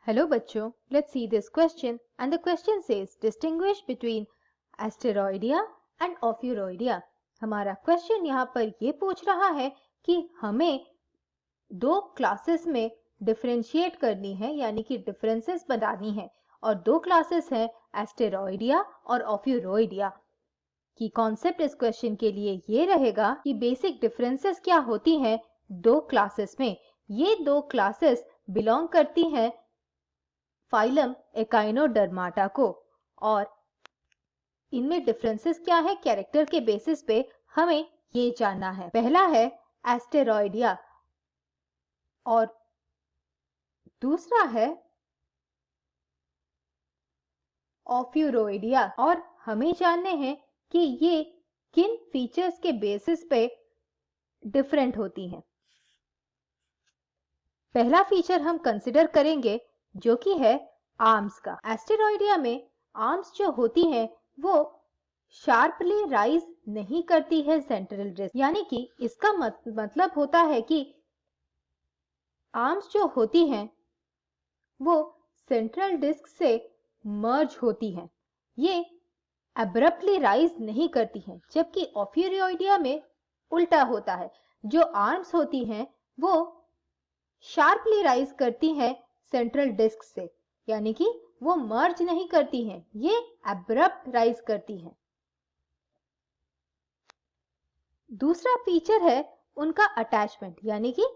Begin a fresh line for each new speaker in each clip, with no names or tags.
Hello बच्चों, let's see this question and the question says distinguish between asteroidea and ophiuroidea. हमारा question यहाँ पर ये पूछ रहा है कि हमें दो क्लासेस में डिफरेंशिएट करनी है यानी कि डिफरेंसेस बतानी है और दो क्लासेस हैं एस्टेरॉइडिया और ऑफियोरॉइडिया की कॉन्सेप्ट इस क्वेश्चन के लिए ये रहेगा कि बेसिक डिफरेंसेस क्या होती हैं दो क्लासेस में। ये दो क्लासेस बिलोंग करती हैं फाइलम एकाइनोडर्माटा को और इनमें डिफरेंसेस क्या है कैरेक्टर के बेसिस पे हमें ये जानना है। पहला है एस्टेरॉइडिया और दूसरा है ऑफियोरॉइडिया और हमें जानने हैं कि ये किन फीचर्स के बेसिस पे डिफरेंट होती हैं। पहला फीचर हम कंसिडर करेंगे जो कि है आर्म्स का। एस्टेरॉइडिया में आर्म्स जो होती हैं वो शार्पली राइज नहीं करती है सेंट्रल डिस्क, यानी कि इसका मतलब होता है कि आर्म्स जो होती हैं वो सेंट्रल डिस्क से मर्ज होती हैं, ये अब्रप्टली राइज नहीं करती हैं, जबकि ऑफियोरॉइडिया में उल्टा होता है। जो आर्म्स होती हैं वो शार्पली राइज करती हैं सेंट्रल डिस्क से, यानी कि वो मर्ज नहीं करती हैं, ये अब्रप्ट राइज करती हैं। दूसरा फीचर है उनका अटैचमेंट, यानी कि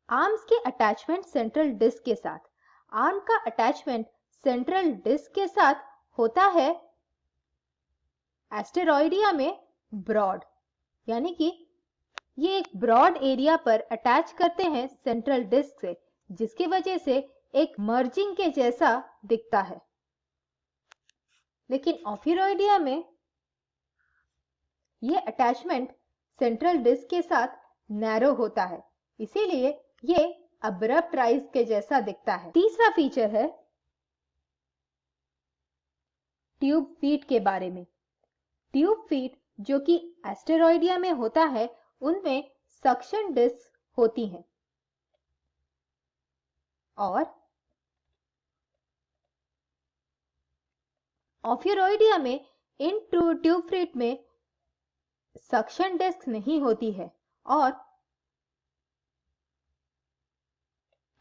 आर्म्स के अटैचमेंट सेंट्रल डिस्क के साथ। आर्म का अटैचमेंट सेंट्रल डिस्क के साथ होता है एस्टेरॉइडिया में ब्रॉड, यानी कि ये एक ब्रॉड एरिया पर अटैच करते हैं सेंट्रल डिस्क से, जिसकी वजह से एक मर्जिंग के जैसा दिखता है। लेकिन ऑफियोरॉइडिया में ये अटैचमेंट सेंट्रल डिस्क के साथ नैरो होता है, इसीलिए ये अब्रप्ट राइज के जैसा दिखता है। तीसरा फीचर है ट्यूब फीट के बारे में। ट्यूब फीट जो कि एस्टेरॉइडिया में होता है उनमें सक्शन डिस्क होती हैं और ऑफियोरॉइडिया में इन ट्यूब फीट में सक्शन डिस्क नहीं होती है और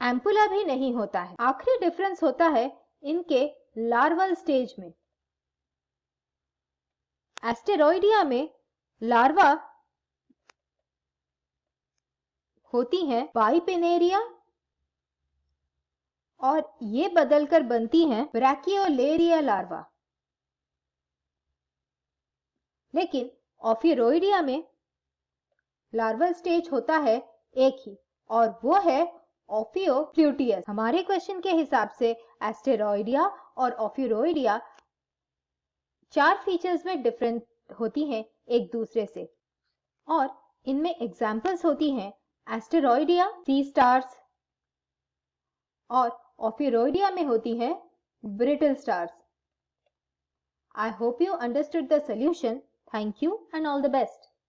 एम्पुला भी नहीं होता है। आखिरी डिफरेंस होता है इनके लार्वल स्टेज में। एस्टेरॉइडिया में लार्वा होती हैं बाइपिनेरिया और ये बदलकर बनती हैं ब्रैकियोलेरिया लार्वा, लेकिन ऑफियोरॉइडिया में लार्वल स्टेज होता है एक ही और वो है ऑफियोफ्लूटियस। हमारे क्वेश्चन के हिसाब से एस्टेरॉइडिया और ऑफियोरॉइडिया चार फीचर्स में डिफरेंट होती हैं एक दूसरे से और इनमें एग्जांपल्स होती हैं एस्टेरॉइडिया सी स्टार्स और ऑफियोरॉइडिया में होती है brittle stars. I hope you understood the solution. Thank you and all the best.